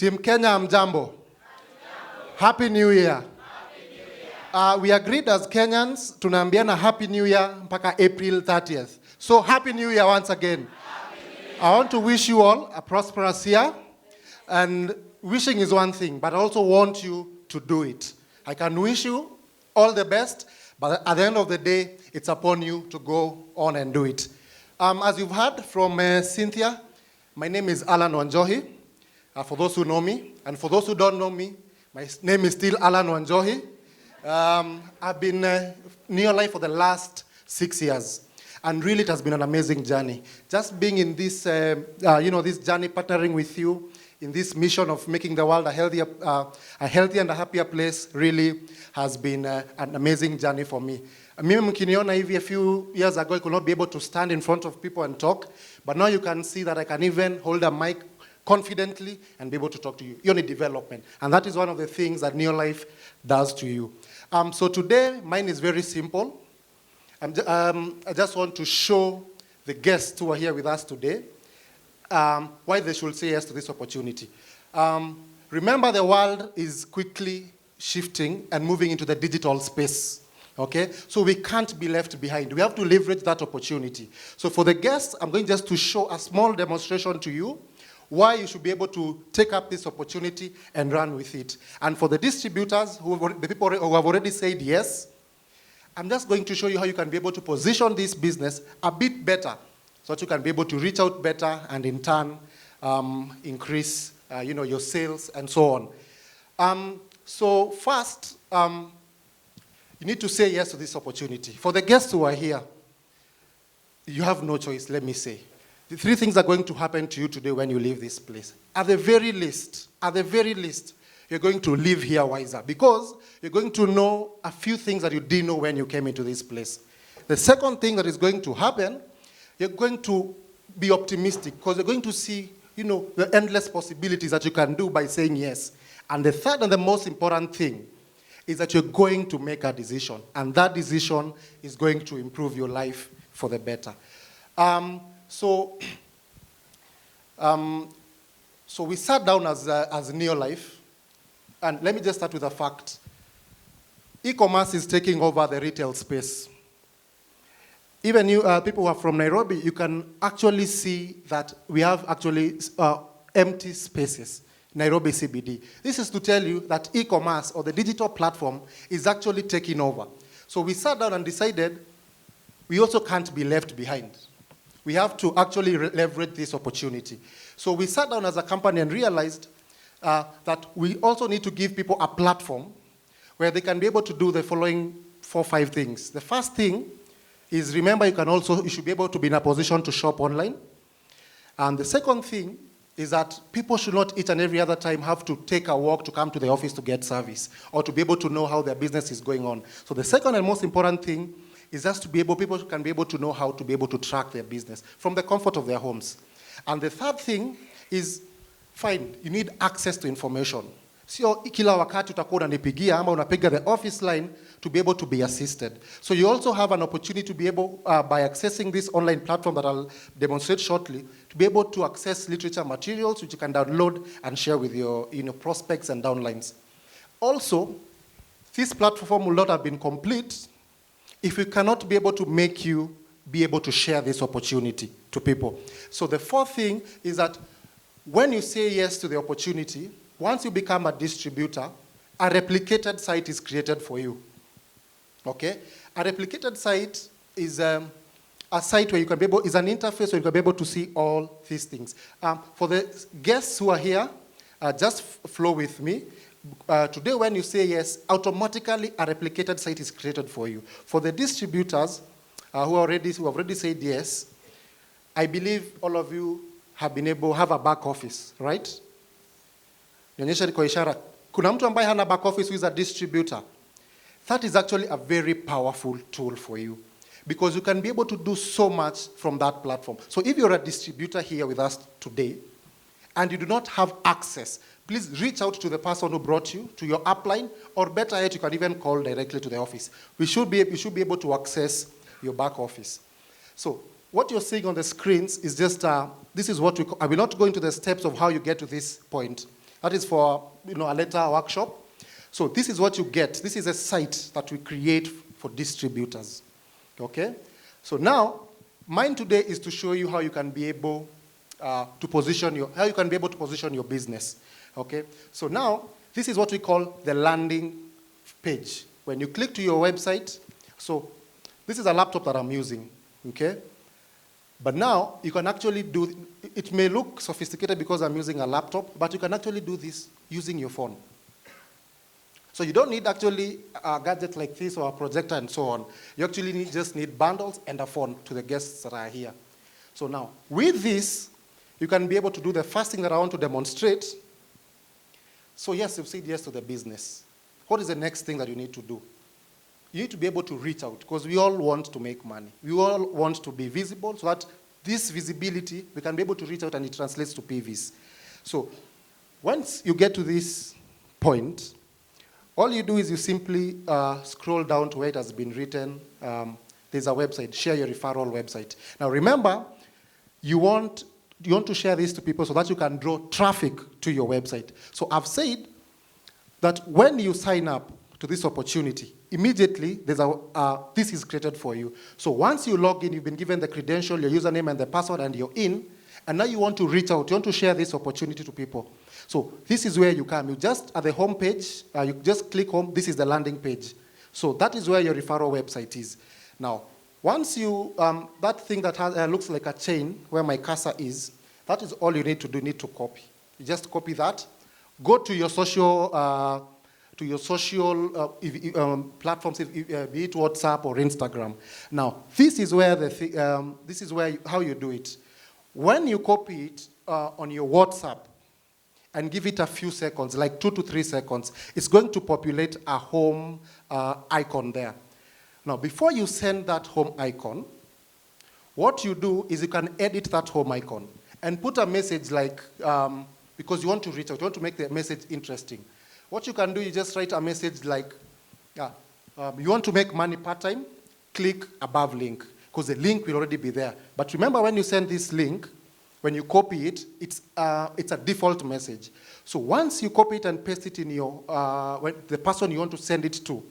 Team Kenya, mjambo. Happy New Year. We agreed as Kenyans, tunaambiana Happy New Year mpaka April 30th. So Happy New Year once again. I want to wish you all a prosperous year. And wishing is one thing, but I also want you to do it. I can wish you all the best, but at the end of the day, it's upon you to go on and do it. As you've heard from Cynthia, my name is Allan Wanjohi, for those who know me. And for those who don't know me, my name is still Allan Wanjohi. I've been Neolife for the last 6 years. And really, it has been an amazing journey. Just being in this, this journey, partnering with you, in this mission of making the world a healthier and a happier place, really has been an amazing journey for me. Mimi mkiniona hivi a few years ago, I could not be able to stand in front of people and talk, but now you can see that I can even hold a mic confidently and be able to talk to you. You need development, and that is one of the things that Neolife does to you. So today, mine is very simple. I just want to show the guests who are here with us today why they should say yes to this opportunity. Remember, the world is quickly shifting and moving into the digital space. Okay? So we can't be left behind. We have to leverage that opportunity. So for the guests, I'm going just to show a small demonstration to you why you should be able to take up this opportunity and run with it. And for the distributors, the people who have already said yes, I'm just going to show you how you can be able to position this business a bit better so that you can be able to reach out better and in turn increase your sales and so on. So first, you need to say yes to this opportunity. For the guests who are here, you have no choice, let me say. The 3 things are going to happen to you today when you leave this place. At the very least, you're going to leave here wiser because you're going to know a few things that you didn't know when you came into this place. The second thing that is going to happen, you're going to be optimistic because you're going to see, the endless possibilities that you can do by saying yes. And the third and the most important thing is that you're going to make a decision, and that decision is going to improve your life for the better. So we sat down as Neolife, and let me just start with a fact. E-commerce is taking over the retail space. Even you people who are from Nairobi, you can actually see that we have actually empty spaces. Nairobi CBD. This is to tell you that e-commerce or the digital platform is actually taking over. So we sat down and decided we also can't be left behind. We have to actually leverage this opportunity. So we sat down as a company and realized that we also need to give people a platform where they can be able to do the following 4 or 5 things. The first thing is, remember, you should be able to be in a position to shop online. And the second thing is that people should not each and every other time have to take a walk to come to the office to get service or to be able to know how their business is going on. So the second and most important thing is just people can be able to know how to be able to track their business from the comfort of their homes. And the third thing is, fine, you need access to information. Sio kila wakati utakuwa unanipigia ama unapiga the office line to be able to be assisted. So you also have an opportunity to be able, by accessing this online platform that I'll demonstrate shortly, to be able to access literature materials which you can download and share with your prospects and downlines. Also, this platform will not have been complete if we cannot be able to make you be able to share this opportunity to people. So the fourth thing is that when you say yes to the opportunity, once you become a distributor, a replicated site is created for you. Okay? A replicated site is a site where you can be able, is an interface where you can be able to see all these things. For the guests who are here, just flow with me. Today when you say yes, automatically a replicated site is created for you. For the distributors who have already said yes, I believe all of you have been able to have a back office, right? Nionyesha kwa ishara. Kuna mtu ambaye hana back office who is a distributor. That is actually a very powerful tool for you because you can be able to do so much from that platform. So if you're a distributor here with us today and you do not have access, please reach out to the person who brought you, to your upline, or better yet, you can even call directly to the office. You should be able to access your back office. So what you're seeing on the screens is just, this is what I will not go into the steps of how you get to this point. That is for a later workshop. So this is what you get. This is a site that we create for distributors. Okay? So now, mine today is to show you how you can be able to position your business. Okay? So now, this is what we call the landing page. When you click to your website, so this is a laptop that I'm using. Okay? But now, you can actually do, it may look sophisticated because I'm using a laptop, but you can actually do this using your phone. So you don't need actually a gadget like this or a projector and so on. You actually just need bundles and a phone to the guests that are here. So now, with this, you can be able to do the first thing that I want to demonstrate. So yes, you've said yes to the business. What is the next thing that you need to do? You need to be able to reach out, because we all want to make money. We all want to be visible, so that this visibility, we can be able to reach out and it translates to PVs. So once you get to this point, all you do is you simply scroll down to where it has been written. There's a website, share your referral website. Now remember, you want to share this to people so that you can draw traffic to your website. So I've said that when you sign up to this opportunity, immediately this is created for you. So once you log in, you've been given the credential, your username and the password, and you're in, and now you want to reach out, you want to share this opportunity to people. So this is where you come. You just, at the home page, you just click home, this is the landing page. So that is where your referral website is. Now, once you, that thing that looks like a chain, where my cursor is, that is all you need to do, you need to copy. You just copy that, go to your social, platforms, be it WhatsApp or Instagram. Now, this is where how you do it. When you copy it on your WhatsApp, and give it a few seconds, like 2 to 3 seconds, it's going to populate a home icon there. Now, before you send that home icon, what you do is you can edit that home icon and put a message like, because you want to reach out, you want to make the message interesting. What you can do, you just write a message like, you want to make money part-time, click above link, because the link will already be there. But remember, when you send this link, when you copy it, it's a default message. So once you copy it and paste it in your, the person you want to send it to,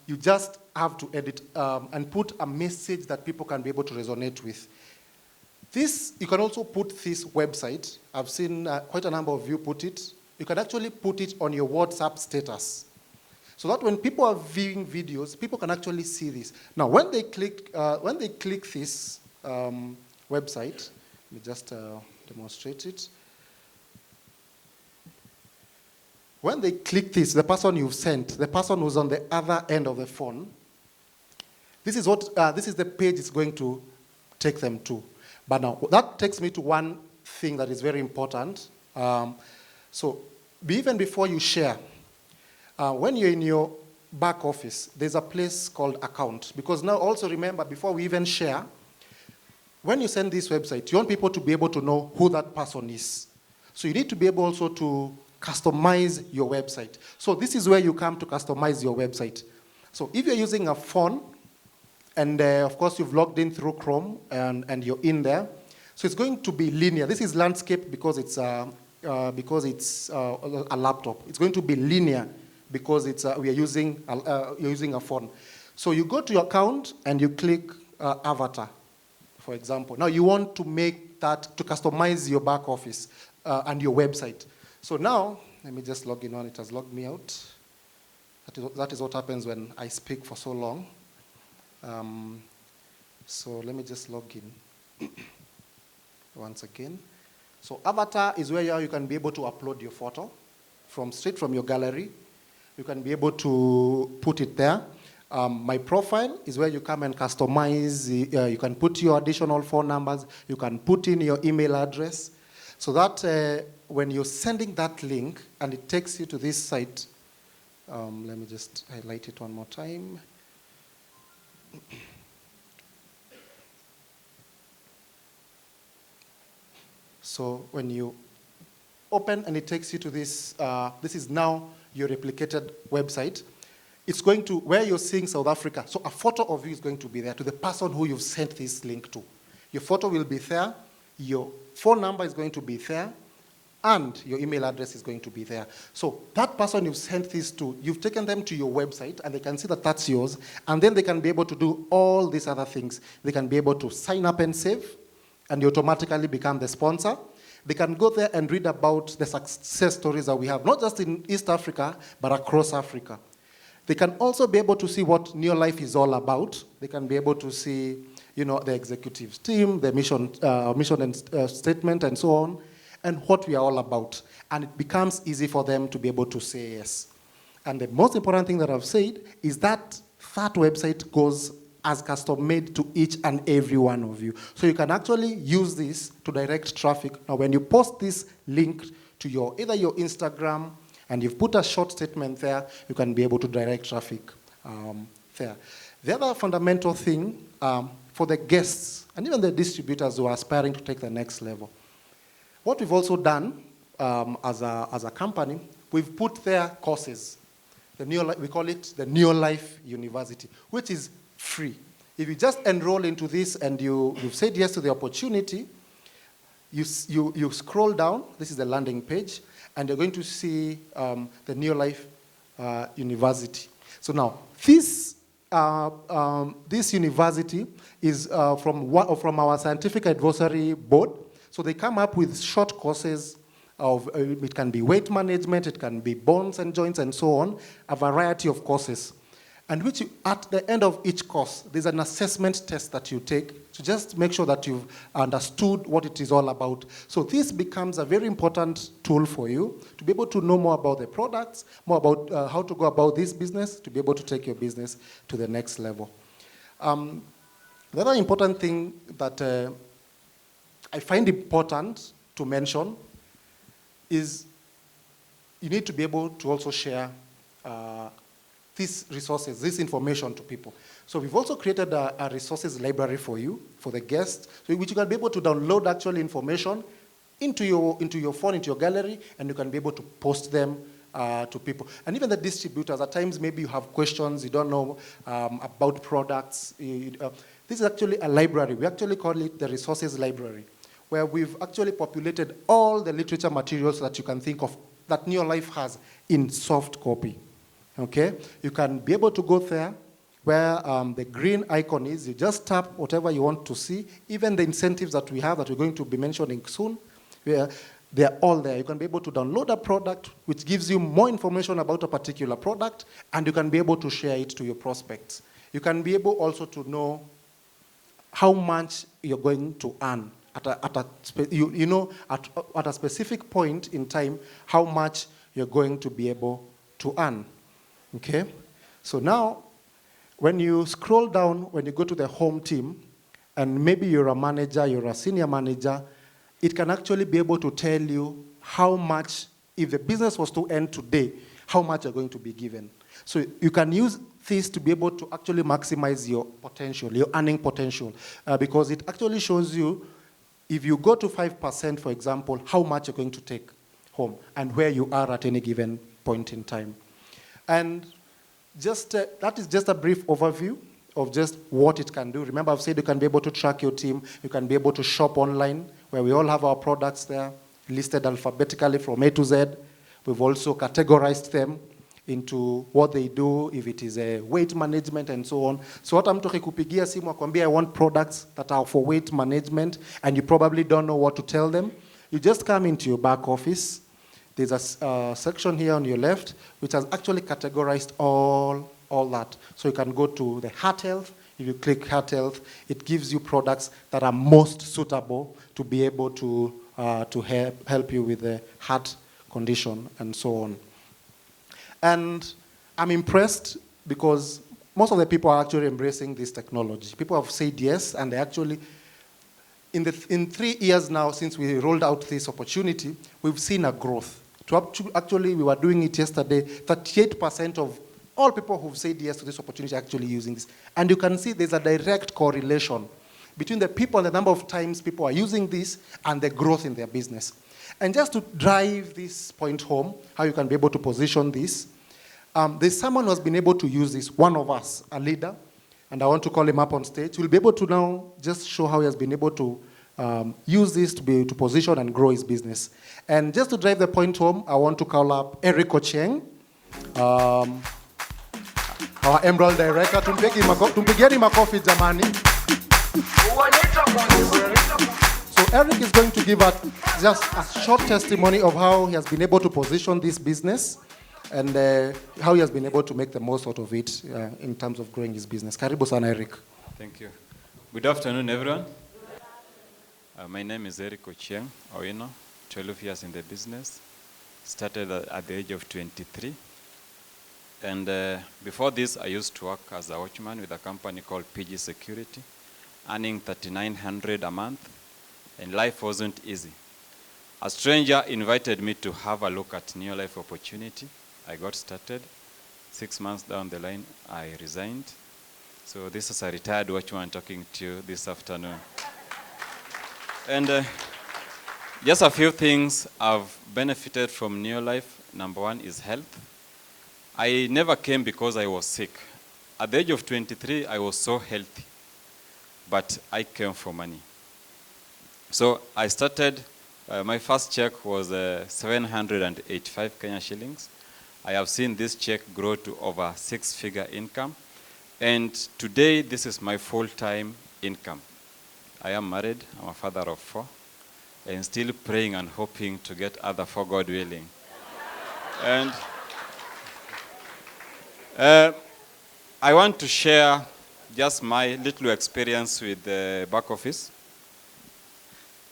you just have to edit and put a message that people can be able to resonate with. This, you can also put this website. I've seen quite a number of you put it. You can actually put it on your WhatsApp status, so that when people are viewing videos, people can actually see this. Now, when they click this website, let me just demonstrate it. When they click this, the person you've sent, the person who's on the other end of the phone, this is the page it's going to take them to. But now, that takes me to one thing that is very important. So, even before you share, when you're in your back office, there's a place called account. Because now, also remember, before we even share, when you send this website, you want people to be able to know who that person is. So you need to be able also to customize your website. So this is where you come to customize your website. So if you're using a phone, and of course you've logged in through Chrome, and you're in there, so it's going to be linear. This is landscape because it's a laptop. It's going to be linear because you're using a phone. So you go to your account and you click avatar, for example. Now you want to make that, to customize your back office and your website. So now, let me just log in on, it has logged me out. That is what happens when I speak for so long. So let me just log in once again. So avatar is where you can be able to upload your photo straight from your gallery. You can be able to put it there. My profile is where you come and customize. You can put your additional phone numbers. You can put in your email address. So that when you're sending that link and it takes you to this site, let me just highlight it one more time. So when you open and it takes you to this, this is now your replicated website. It's going to, where you're seeing South Africa, so a photo of you is going to be there to the person who you've sent this link to. Your photo will be there, your phone number is going to be there, and your email address is going to be there. So that person you've sent this to, you've taken them to your website, and they can see that that's yours, and then they can be able to do all these other things. They can be able to sign up and save, and you automatically become the sponsor. They can go there and read about the success stories that we have, not just in East Africa, but across Africa. They can also be able to see what Neolife is all about. They can be able to see, the executive team, the mission and statement, and so on, and what we are all about. And it becomes easy for them to be able to say yes. And the most important thing that I've said is that that website goes as custom-made to each and every one of you. So you can actually use this to direct traffic. Now, when you post this link to either your Instagram, and you've put a short statement there, you can be able to direct traffic there. The other fundamental thing for the guests, and even the distributors who are aspiring to take the next level, what we've also done as a company, we've put there courses. We call it the Neolife University, which is free. If you just enroll into this and you've said yes to the opportunity, you scroll down, this is the landing page, and you're going to see the Neolife University. So now, this university is from our scientific advisory board. So they come up with short courses of, it can be weight management, it can be bones and joints and so on, a variety of courses. And which at the end of each course, there's an assessment test that you take to just make sure that you've understood what it is all about. So this becomes a very important tool for you to be able to know more about the products, more about how to go about this business, to be able to take your business to the next level. The other important thing that I find important to mention is you need to be able to also share these resources, this information to people. So we've also created a resources library for you, for the guests, which you can be able to download actual information into your phone, into your gallery, and you can be able to post them to people. And even the distributors, at times maybe you have questions, you don't know about products. This is actually a library. We actually call it the resources library, where we've actually populated all the literature materials that you can think of that Neolife has in soft copy. Okay, you can be able to go there where the green icon is. You just tap whatever you want to see. Even the incentives that we have that we're going to be mentioning soon, they're all there. You can be able to download a product which gives you more information about a particular product, and you can be able to share it to your prospects. You can be able also to know how much you're going to earn at a specific point in time, how much you're going to be able to earn. Okay, so now when you scroll down, when you go to the home team, and maybe you're a manager, you're a senior manager, it can actually be able to tell you how much, if the business was to end today, how much you're going to be given. So you can use this to be able to actually maximize your potential, your earning potential, because it actually shows you, if you go to 5%, for example, how much you're going to take home and where you are at any given point in time. And just that is just a brief overview of just what it can do. Remember, I've said you can be able to track your team. You can be able to shop online, where we all have our products there, listed alphabetically from A to Z. We've also categorized them into what they do, if it is a weight management and so on. So what I'm talking kupigia simu akwambia, I want products that are for weight management, and you probably don't know what to tell them. You just come into your back office. There's a section here on your left which has actually categorized all that. So you can go to the heart health. If you click heart health, it gives you products that are most suitable to be able to help you with the heart condition and so on. And I'm impressed because most of the people are actually embracing this technology. People have said yes, and they actually, in 3 years now since we rolled out this opportunity, we've seen a growth. Actually, we were doing it yesterday, 38% of all people who've said yes to this opportunity are actually using this. And you can see there's a direct correlation between the people and the number of times people are using this and the growth in their business. And just to drive this point home, how you can be able to position this, there's someone who has been able to use this, one of us, a leader, and I want to call him up on stage. We'll be able to now just show how he has been able to use this to position and grow his business. And just to drive the point home, I want to call up Eric Ochieng, our Emerald Director. Tumpigieni makofi jamani. So Eric is going to give us just a short testimony of how he has been able to position this business and how he has been able to make the most out of it in terms of growing his business. Karibu sana, Eric. Thank you. Good afternoon, everyone. My name is Eric Ochieng Owino, 12 years in the business. Started at the age of 23. And before this, I used to work as a watchman with a company called PG Security, earning $3,900 a month, and life wasn't easy. A stranger invited me to have a look at New Life opportunity. I got started. 6 months down the line, I resigned. So this is a retired watchman talking to you this afternoon. And just a few things I've benefited from New Life. Number one is health. I never came because I was sick. At the age of 23, I was so healthy, but I came for money. So I started, my first check was 785 Kenya shillings. I have seen this check grow to over 6-figure income. And today, this is my full-time income. I am married, I'm a father of 4, and still praying and hoping to get other 4, God willing. And I want to share just my little experience with the back office.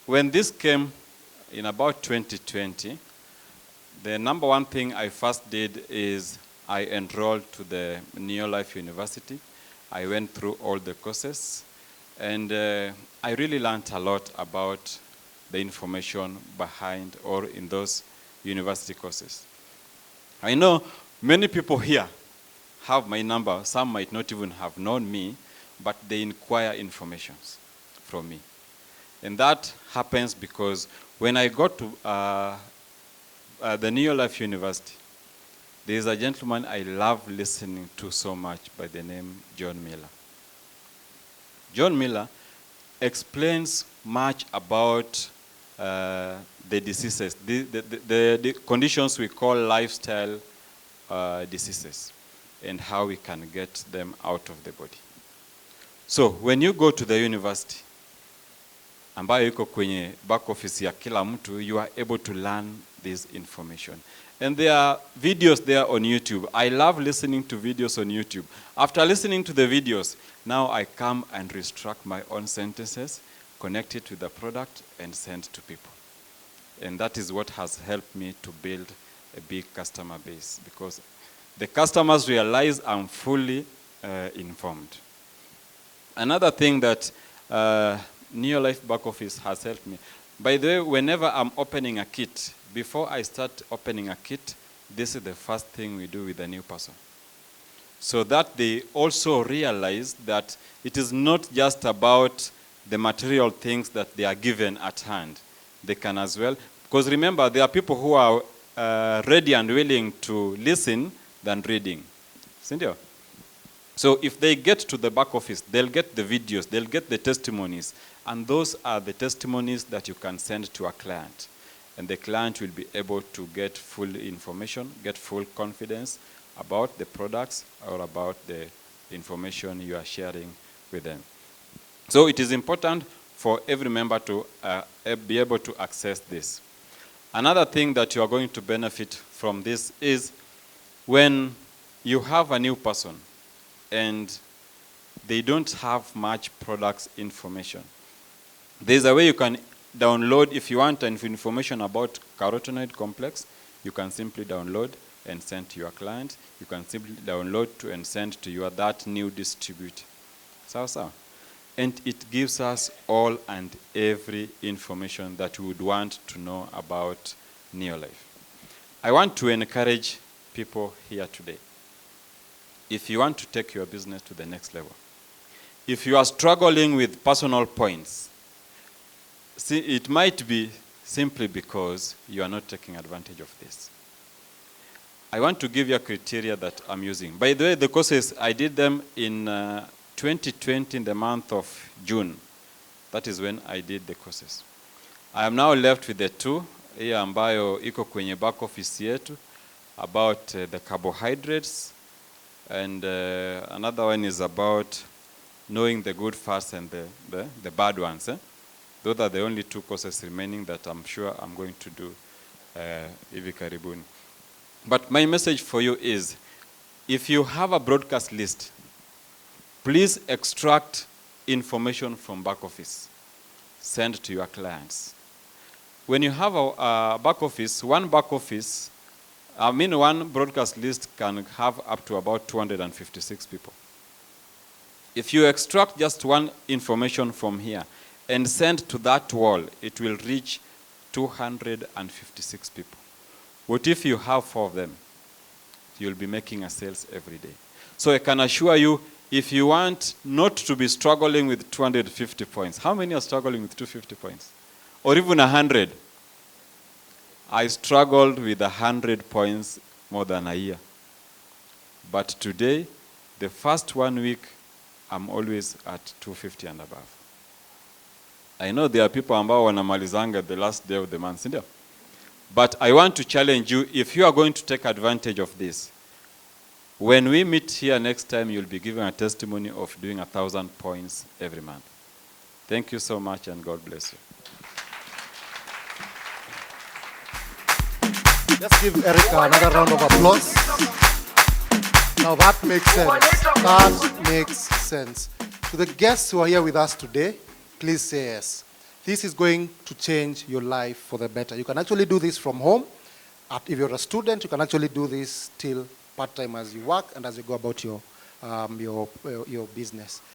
When this came in about 2020, the number one thing I first did is I enrolled to the Neo Life University. I went through all the courses, and I really learned a lot about the information behind or in those university courses. I know many people here have my number. Some might not even have known me, but they inquire information from me. And that happens because when I got to the Neo Life University, there is a gentleman I love listening to so much by the name John Miller. John Miller explains much about the diseases, the conditions we call lifestyle diseases, and how we can get them out of the body. So when you go to the university, ambayo iko kwenye back office ya kila mtu, you are able to learn this information. And there are videos there on YouTube. I love listening to videos on YouTube. After listening to the videos, now I come and restructure my own sentences, connect it with the product, and send to people. And that is what has helped me to build a big customer base, because the customers realize I'm fully informed. Another thing that Neo Life Back Office has helped me. By the way, whenever I'm opening a kit, before I start opening a kit, this is the first thing we do with a new person. So that they also realize that it is not just about the material things that they are given at hand. They can as well, because remember, there are people who are ready and willing to listen than reading. So if they get to the back office, they'll get the videos, they'll get the testimonies, and those are the testimonies that you can send to a client. And the client will be able to get full information, get full confidence about the products or about the information you are sharing with them. So it is important for every member to be able to access this. Another thing that you are going to benefit from this is when you have a new person and they don't have much products information. There's a way you can download, if you want information about carotenoid complex, you can simply download and send to your client. You can simply download and send to that new distributor. So. And it gives us all and every information that we would want to know about Neolife. I want to encourage people here today. If you want to take your business to the next level, if you are struggling with personal points, see, it might be simply because you are not taking advantage of this. I want to give you a criteria that I'm using. By the way, the courses, I did them in 2020 in the month of June. That is when I did the courses. I am now left with the two, hii ambayo iko kwenye back office yetu, about the carbohydrates, and another one is about knowing the good fats and the bad ones. Those are the only two courses remaining that I'm sure I'm going to do hivi karibuni. But my message for you is, if you have a broadcast list, please extract information from back office, send to your clients. When you have a back office, one broadcast list can have up to about 256 people. If you extract just one information from here and send to that wall, it will reach 256 people. What if you have 4 of them? You'll be making a sales every day. So I can assure you, if you want not to be struggling with 250 points, how many are struggling with 250 points? Or even 100? I struggled with 100 points more than a year. But today, the first 1 week, I'm always at 250 and above. I know there are people ambao wanamalizanga the last day of the month, sindio? But I want to challenge you, if you are going to take advantage of this, when we meet here next time, you'll be given a testimony of doing 1,000 points every month. Thank you so much, and God bless you. Let's give Erica another round of applause. Now that makes sense. That makes sense. To the guests who are here with us today, please say yes. This is going to change your life for the better. You can actually do this from home. If you're a student, you can actually do this till part-time as you work and as you go about your business.